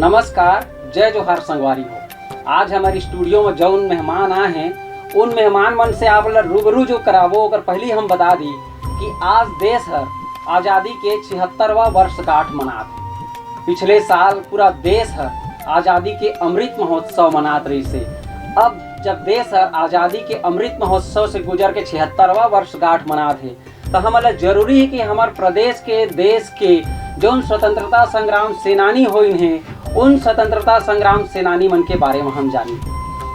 नमस्कार, जय जोहार संगवारी हो। आज हमारी स्टूडियो में जौन मेहमान आए हैं उन मेहमान मन से आप रूबरू जो करावो अगर पहली हम बता दी कि आज देश हर आज़ादी के 76वां वर्षगांठ मनात है। पिछले साल पूरा देश हर आज़ादी के अमृत महोत्सव मनात रही से। अब जब देश हर आज़ादी के अमृत महोत्सव से गुजर के 76वां वर्षगांठ मनात है तो हमारा जरूरी है कि हमारे प्रदेश के देश के जो स्वतंत्रता संग्राम सेनानी हुए हैं उन स्वतंत्रता संग्राम सेनानी मन के बारे में हम जानी।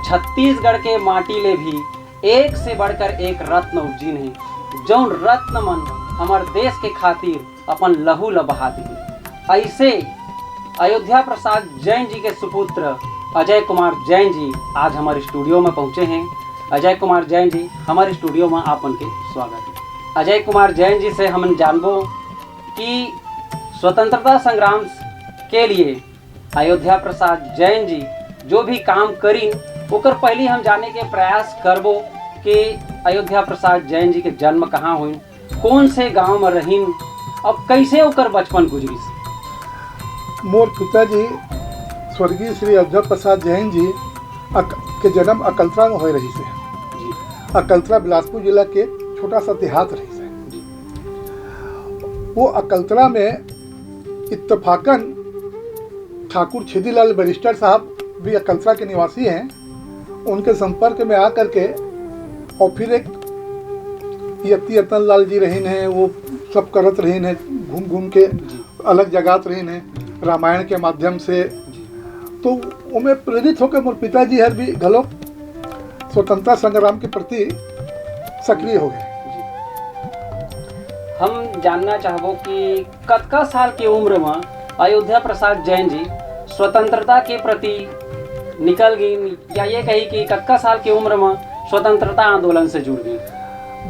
छत्तीसगढ़ के माटी ले भी एक से बढ़कर एक रत्न उपजीन है जो रत्न मन हमारे देश के खातिर अपन लहू ल बहा दी। ऐसे अयोध्या प्रसाद जैन जी के सुपुत्र अजय कुमार जैन जी आज हमारे स्टूडियो में पहुंचे हैं। अजय कुमार जैन जी हमारे स्टूडियो में आपन के स्वागत है। अजय कुमार जैन जी से हम जानबो कि स्वतंत्रता संग्राम के लिए अयोध्या प्रसाद जैन जी जो भी काम करीन ओकर पहले हम जाने के प्रयास करबो कि अयोध्या प्रसाद जैन जी के जन्म कहाँ हुई, कौन से गांव में रहीन और कैसे ओकर बचपन गुजरी। मोर पिताजी स्वर्गीय श्री अयोध्या प्रसाद जैन जी के जन्म अकलतरा में हो रही से। अकलतरा बिलासपुर जिला के छोटा सा देहात रही से। वो अकलतरा में इत्तफाकन ठाकुर छेदीलाल बैरिस्टर साहब भी अकलतरा के निवासी हैं। उनके संपर्क में आकर के और फिर एक यतन लाल जी रहीन हैं, वो सब करत रहीन हैं, घूम घूम के अलग जगह रहीन हैं रामायण के माध्यम से। तो उनमें प्रेरित होकर मोर पिताजी हर भी घलो स्वतंत्रता संग्राम के प्रति सक्रिय हो गए। हम जानना चाहबो कि कतका साल की उम्र में अयोध्या प्रसाद जैन जी स्वतंत्रता के प्रति निकल गई, या ये कही कि कतका साल की उम्र में स्वतंत्रता आंदोलन से जुड़ गई।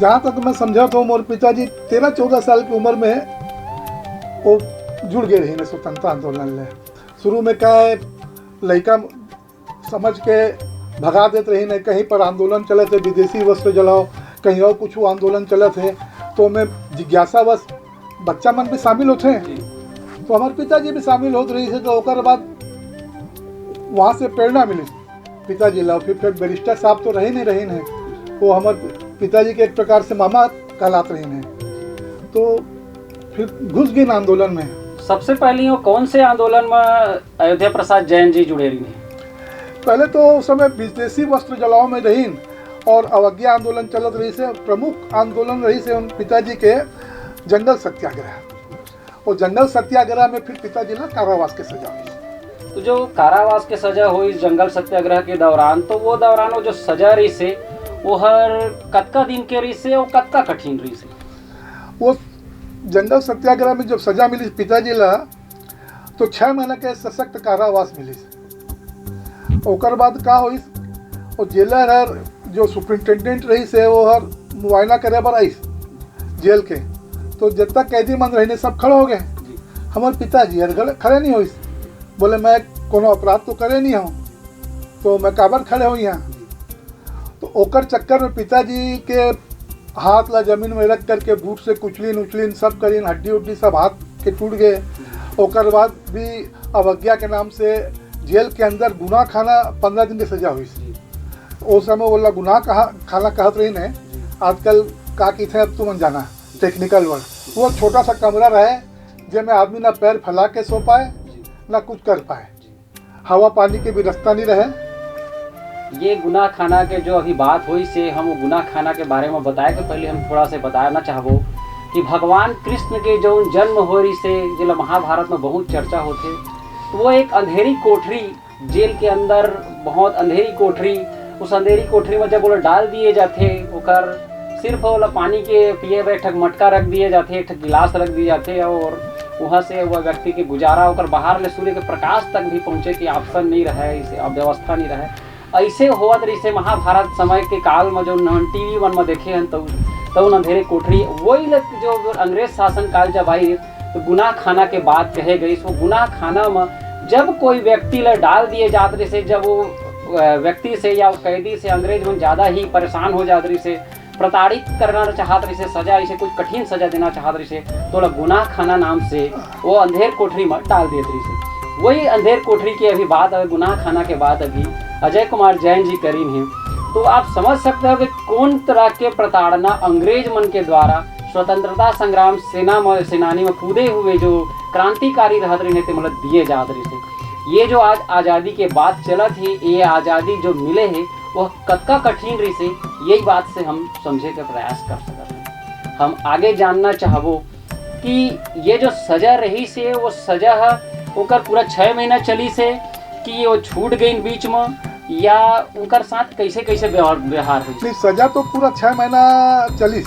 जहाँ तक मैं समझा तो मोर पिताजी 13-14 साल की उम्र में वो जुड़ गए रही स्वतंत्रता आंदोलन में। शुरू में क्या है, लड़का समझ के भगा देते रही, कहीं पर आंदोलन चले थे विदेशी वस्त्र जलाओ, कहीं और कुछ आंदोलन चले थे। तो मैं जिज्ञासावश बच्चा मन भी शामिल होते हैं, तो हमारे पिताजी भी शामिल होते रही थे। तो ओकर बाद वहाँ से प्रेरणा मिली पिताजी ला। फिर बैरिस्टर साहब तो रहे नहीं, वो हमारे पिताजी के एक प्रकार से मामा कहलाते रहे हैं। तो फिर घुस गए आंदोलन में। सबसे पहले वो कौन से आंदोलन में अयोध्या प्रसाद जैन जी जुड़े रही? पहले तो उस समय विदेशी वस्त्र जलाओ में रही और अवज्ञा आंदोलन चलत रही से। प्रमुख आंदोलन रही से उन पिताजी के जंगल सत्याग्रह। और जंगल सत्याग्रह में फिर पिताजी ने कारावास के सजा हुई। तो जो कारावास के सजा हुई जंगल सत्याग्रह के दौरान, तो वो दौरान वो जो सजा रही से वो हर कतका दिन के रही से और कतका कठिन रही से? वो जंगल सत्याग्रह में जब सजा मिली पिताजी ला तो 6 महीने के सशक्त कारावास मिली। ओकर बाद का हुई, और जेलर हर जो सुपरिंटेंडेंट रही से वो हर मुआयना करे बर आई जेल के। तो जब तक कैदी मन रही सब खड़े हो गए। हमारे पिताजी हर खड़े नहीं हुई, बोले मैं कोनो अपराध तो करे नहीं हूँ, तो मैं काबर खड़े हुई यहाँ। तो ओकर चक्कर में पिताजी के हाथ ला जमीन में रख करके बूट से कुचलिन उचलिन सब करीन, हड्डी उड्डी सब हाथ के टूट गए। ओकर बाद भी अवज्ञा के नाम से जेल के अंदर गुनाह खाना 15 दिन की सजा हुई। उस समय बोला गुनाह खाना कहत रही ने, आजकल का की थे अब तुम जाना टेक्निकल वर्ड। वो छोटा सा कमरा रहे जिसमें आदमी ना पैर फैला के सो पाए ना कुछ कर पाए, हवा पानी के भी रास्ता नहीं रहे। ये गुनाह खाना के जो अभी बात हुई से हम वो गुनाह खाना के बारे में बताए के पहले हम थोड़ा से बताना चाहबो कि भगवान कृष्ण के जो जन्म हो रही से जिला महाभारत में बहुत चर्चा होते। तो वो एक अंधेरी कोठरी जेल के अंदर, बहुत अंधेरी कोठरी, उस अंधेरी कोठरी में जब वो डाल दिए जाते ओकर सिर्फ वो पानी के पिए हुए एक मटका रख दिए जाते, एक गिलास रख दिए जाते और वहाँ से वह व्यक्ति के गुजारा होकर बाहर ले सूर्य के प्रकाश तक भी पहुँचे कि ऑप्शन नहीं रहे, इसे अव्यवस्था नहीं रहे। ऐसे होवत रही से महाभारत समय के काल में जो टीवी वन में देखे हैं तो अंधेरे कोठरी वही जो अंग्रेज शासन काल जब आई तो गुनाह खाना के बात कहे गई। वो गुनाह खाना में जब कोई व्यक्ति ला डाल दिए जाते रही से, जब वो व्यक्ति से या कैदी से अंग्रेज में ज़्यादा ही परेशान हो जाते रही से, प्रताड़ित करना चाहत रही से, सजा इसे कुछ कठिन सजा देना चाहत रही से, तो गुनाह खाना नाम से वो अंधेर कोठरी में डाल देते रही से। वही अंधेर कोठरी की अभी बात, अगर गुनाह खाना के बाद अभी अजय कुमार जैन जी करीन हैं, तो आप समझ सकते हो कि कौन तरह के प्रताड़ना अंग्रेज मन के द्वारा स्वतंत्रता संग्राम सेनानी में कूदे हुए जो क्रांतिकारी रहत रहे थे, मतलब दिए जात रहे थे। ये जो आज आज़ादी के बाद चलत है, ये आज़ादी जो मिले है वह कतका कठिन रही से, यही बात से हम समझे के प्रयास कर सकते हैं। हम आगे जानना चाहबो कि ये जो सजा रही से वो सजा है ओकर पूरा 6 महीना चली से कि वो छूट गई बीच में, या उनकर साथ कैसे कैसे व्यवहार हुई? नहीं, सजा तो पूरा 6 महीना चली,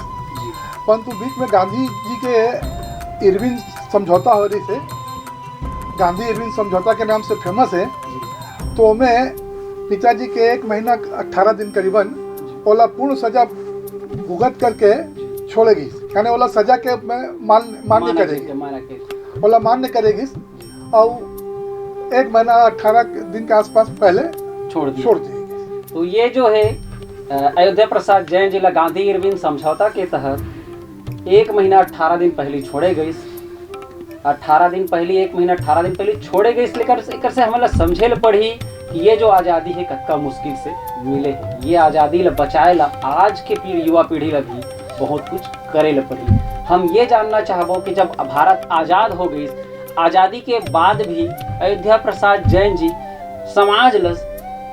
परंतु बीच में गांधी जी के इरविन समझौता हो रही से, गांधी इरविन समझौता के नाम से फेमस है। तो मैं पिताजी के 1 महीना 18 दिन करीबन ओला पूर्ण सजा भुगत करके छोड़ेगी, यानी ओला सजा के मान्य करेगी, ओला मान्य करेगी और 1 महीना 18 दिन के आसपास पहले छोड़ देगी। तो ये जो है अयोध्या प्रसाद जैन जिला गांधी इरविन समझौता के तहत 1 महीना 18 दिन पहले छोड़े गई, 18 दिन पहले 1 महीना 18 दिन पहले छोड़े गई। इसलिए से हमें समझे ल पड़ी कि ये जो आज़ादी है कतका मुश्किल से मिले है, ये आज़ादी ला बचाए ला आज के युवा पीढ़ी ला भी बहुत कुछ करे ला पड़ी। हम ये जानना चाहबो कि जब भारत आज़ाद हो गई, आज़ादी के बाद भी अयोध्या प्रसाद जैन जी समाज ला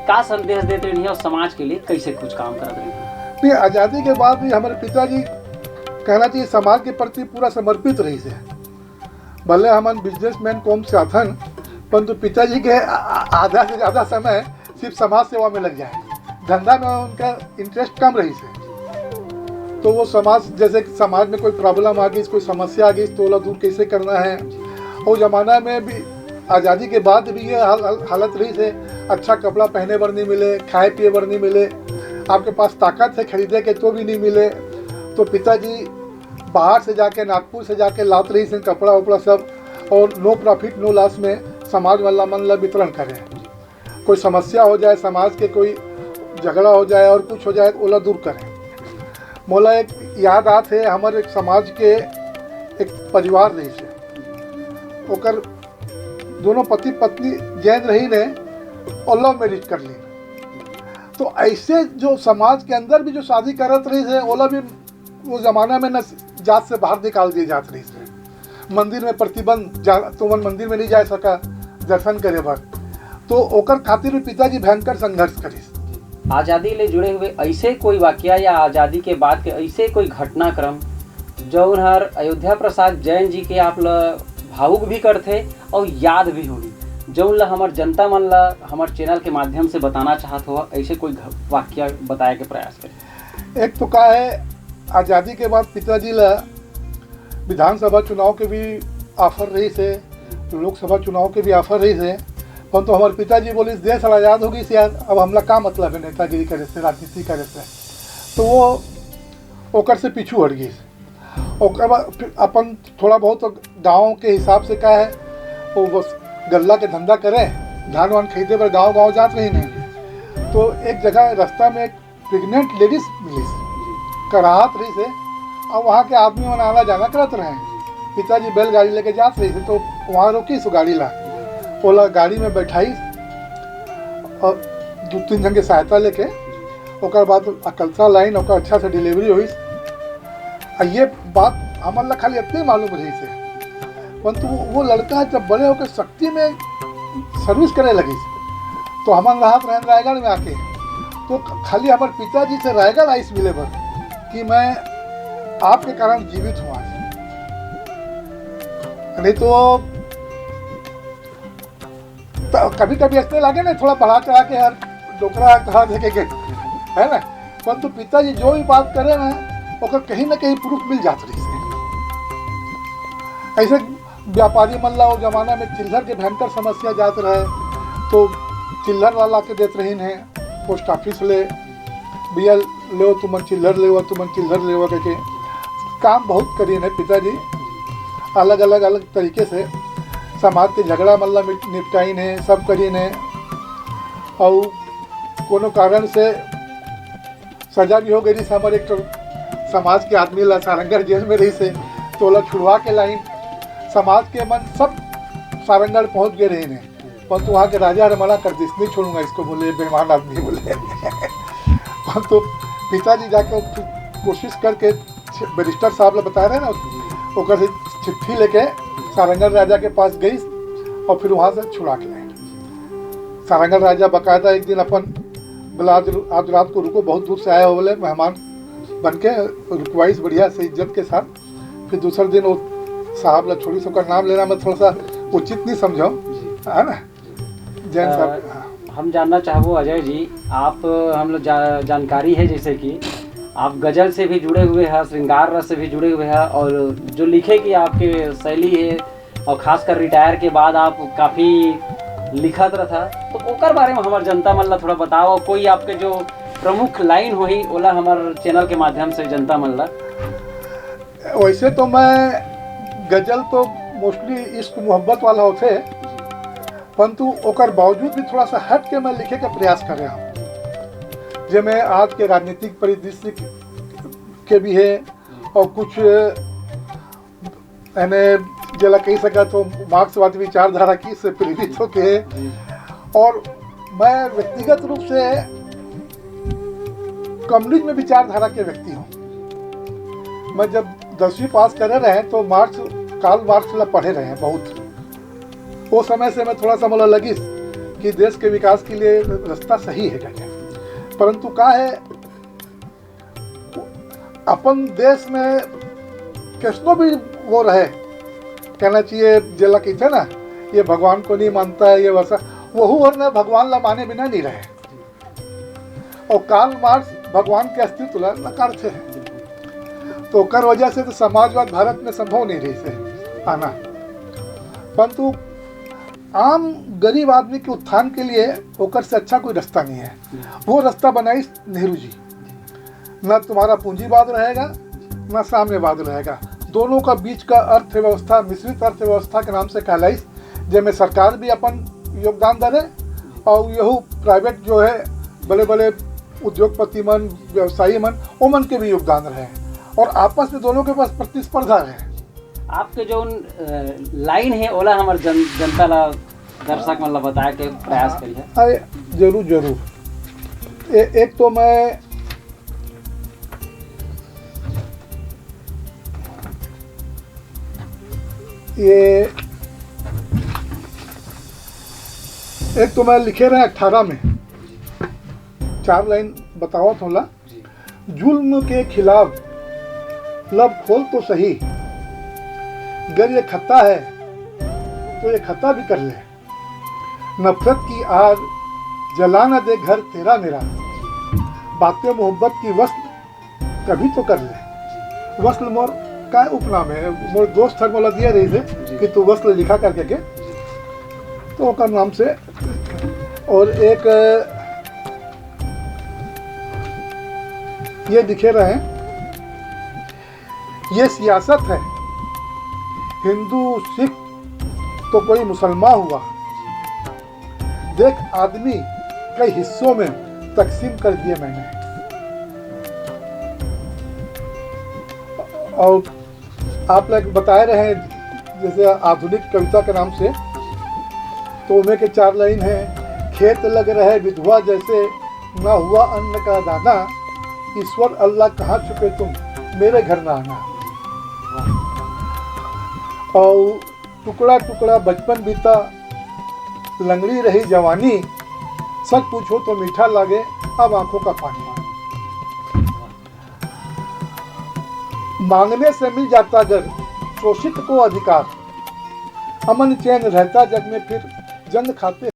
का संदेश देते रही और समाज के लिए कैसे कुछ काम कर रहे हैं? आज़ादी के बाद भी हमारे पिताजी कहना चाहिए समाज के प्रति पूरा समर्पित रही से। भले हम बिजनेसमैन कौम से आथन, परंतु पिताजी के आधा से ज़्यादा समय सिर्फ समाज सेवा में लग जाए, धंधा में उनका इंटरेस्ट कम रही से। तो वो समाज, जैसे समाज में कोई प्रॉब्लम आ गई, कोई समस्या आ गई, तो ओला दूर कैसे करना है। और ज़माना में भी आज़ादी के बाद भी ये हालत रही से, अच्छा कपड़ा पहने बर नहीं मिले, खाए पिए बर नहीं मिले, आपके पास ताकत है खरीदे के तो भी नहीं मिले। तो पिताजी बाहर से जाके, नागपुर से जाके लात रही से कपड़ा उपड़ा सब, और नो प्रॉफिट नो लॉस में समाज वाला मन ला वितरण करें। कोई समस्या हो जाए, समाज के कोई झगड़ा हो जाए और कुछ हो जाए, ओला दूर करें। मोला एक याद आत है, हमारे समाज के एक परिवार रही से, ओकर दोनों पति पत्नी जैन रही ने और लव मैरिज कर ली। तो ऐसे जो समाज के अंदर भी जो शादी करत रही से, ओला भी वो ज़माना में न जात से बाहर निकाल दिए जात रही से। मंदिर में प्रतिबंध, तो मन मंदिर में नहीं जा सका दर्शन करे बर, तो ओकर खातिर भी पिताजी भयंकर संघर्ष करी। आज़ादी ले जुड़े हुए ऐसे कोई वाकया या आज़ादी के बाद के ऐसे कोई घटनाक्रम जौन हर अयोध्या प्रसाद जैन जी के आप भावुक भी करते और याद भी होगी, जौन ला हमार जनता मन ला हमार चैनल के माध्यम से बताना चाहत हो, ऐसे कोई वाकया बताए के प्रयास करें? एक तो का है, आज़ादी के बाद पिताजी ला विधानसभा चुनाव के भी ऑफर रही से, लोकसभा चुनाव के भी ऑफर रही से, परंतु हमारे पिताजी बोले इस देश आज़ाद होगी से यार, अब हमला का मतलब है नेतागिरी करे से, राजनीति करे से। तो वो ओकर से पीछू हट गई। ओकर बाद अपन थोड़ा बहुत गाँव के हिसाब से का है, वो बस गल्ला के धंधा करें, धान वान खरीदे पर गाँव गाँव जात रही नहीं। तो एक जगह रास्ता में एक प्रेग्नेंट लेडीज मिली कराहत रही से, और वहाँ के आदमी मन आना जाना करत रहे। पिताजी बैलगाड़ी लेके जात रही थे, तो वहाँ रोकी सो गाड़ी ला, ओला गाड़ी में बैठाई और 2-3 जन के सहायता लेके, ओकर बाद अकलसा लाइन ओकर अच्छा से डिलीवरी हुई। ये बात हमारे खाली इतनी मालूम रही से, परंतु वो लड़का जब बड़े होकर शक्ति में सर्विस करे लगी, तो हमारे राहत रहन रायगढ़ में आके, तो खाली हमारे पिताजी से रायगढ़ आइस मिले बर कि मैं आपके कारण जीवित हूँ आज, नहीं तो कभी कभी ऐसे लगे ना थोड़ा बढ़ा चढ़ा के यार डोकरा कहा देखे है ना, परंतु पिताजी जो भी बात करे ना, ओकर कहीं ना कहीं प्रूफ मिल जात रही से। ऐसे व्यापारी मन ला जमाना में चिल्लर के भयंकर समस्या जात रहे, तो चिल्लर वाला के देते रही हैं, पोस्ट ऑफिस ले भैया ले तुमन चिल्लर ले, तुमन चिल्लर ले करके काम बहुत करी है पिताजी। अलग अलग तरीके से समाज के झगड़ा मल्ला निपटाइन है, सब करीन है। और कोनो कारण से सजा भी हो गई, हमारे एक तो समाज के आदमी ला सारंगढ़ जेल में रही से, तो ला छुड़वा के लाइन समाज के मन सब सारंगढ़ पहुंच गए रहे हैं। परंतु वहाँ के राजा ने मना कर दी, नहीं छोड़ूंगा इसको, बोले बेईमान आदमी बोले। परंतु पिताजी जाके कोशिश करके बैरिस्टर साहब ने बताया रहे ना, ओकर से चिट्ठी लेके सारंगल राजा के पास गई और फिर वहाँ से छुड़ा के लाए। सारंगल राजा बाकायदा एक दिन अपन बोला आज रात को रुको, बहुत दूर से आए हो बोले मेहमान बन के, रुकवाइस बढ़िया से इज्जत के साथ। फिर दूसरे दिन वो साहब ला छोड़ी, सबका नाम लेना मैं थोड़ा सा उचित नहीं समझाऊँ, है ना। जैन साहब, हम जानना चाहबो अजय जी, आप हम लोग जानकारी है जैसे कि आप गज़ल से भी जुड़े हुए हैं, श्रृंगार रस से भी जुड़े हुए हैं, और जो लिखे की आपके शैली है, और खासकर रिटायर के बाद आप काफ़ी लिखत रहा, तो ओकर बारे में हमार जनता मन ला थोड़ा बताओ। कोई आपके जो प्रमुख लाइन होही ओला हमार चैनल के माध्यम से जनता मन ला। वैसे तो मैं गज़ल तो मोस्टली इश्क मोहब्बत वाला होते, परंतु ओकर बावजूद भी थोड़ा सा हट के मैं लिखे का प्रयास कर रहा हूँ। जे में आज के राजनीतिक परिदृश्य के भी है, और कुछ यानी जला कही सका तो मार्क्सवादी विचारधारा की से प्रेरित होके, और मैं व्यक्तिगत रूप से कम्युनिज्म में विचारधारा के व्यक्ति हूँ। मैं जब 10वीं पास करे रहे तो कार्ल मार्क्स ला पढ़े रहे हैं बहुत। वो समय से मैं थोड़ा सा मला लगी कि देश के विकास के लिए रास्ता सही है क्या, परंतु का है अपन देश में कैसनो भी वो रहे, कहना चाहिए जला कहते ना ये भगवान को नहीं मानता है, ये वैसा वहू और न भगवान ला माने बिना नहीं रहे। और कार्ल मार्क्स भगवान के अस्तित्व ला नकार थे, तो कर वजह से तो समाजवाद भारत में संभव नहीं रही से आना। परंतु आम गरीब आदमी के उत्थान के लिए ओकर से अच्छा कोई रास्ता नहीं है। वो रास्ता बनाई नेहरू जी। न तुम्हारा पूंजीवाद रहेगा न साम्यवाद रहेगा, दोनों का बीच का अर्थव्यवस्था मिश्रित अर्थव्यवस्था के नाम से कहलाई, जिसमें सरकार भी अपन योगदान दे और यहू प्राइवेट जो है बड़े बड़े उद्योगपति मन व्यवसायी मन वो मन के भी योगदान रहे, और आपस में दोनों के पास प्रतिस्पर्धा रहे। आपके जो लाइन है ओला हमार जनता ला दर्शक मन ला बताए के प्रयास करिए। अरे जरूर जरूर। एक तो मैं लिखे रहे 18 में 4 लाइन बताओ थोड़ा। जुल्म के खिलाफ लब खोल तो सही, अगर ये खता है तो ये खता भी कर ले, नफरत की आग जला न दे घर तेरा मेरा, बातें मोहब्बत की वस्ल कभी तो कर ले। वस्ल मोर का उपनाम है, मोर दोस्त हर मोला दिया रही थे कि तू वस्ल लिखा करके के, तो ओकर नाम से। और एक ये लिखे रहे, ये सियासत है, हिंदू सिख तो कोई मुसलमान हुआ, देख आदमी कई हिस्सों में तकसीम कर दिए मैंने। और आप लोग बताए रहे हैं जैसे आधुनिक कविता के नाम से, तो उनमें के 4 लाइन है। खेत लग रहे विधवा जैसे, ना हुआ अन्न का दाना, ईश्वर अल्लाह कहाँ छुपे तुम, मेरे घर ना आना। और टुकड़ा टुकड़ा बचपन बीता, लंगड़ी रही जवानी, सच पूछो तो मीठा लागे अब आंखों का पानी। मांगने से मिल जाता अगर शोषित को अधिकार, अमन चैन रहता जग में फिर जंग खाते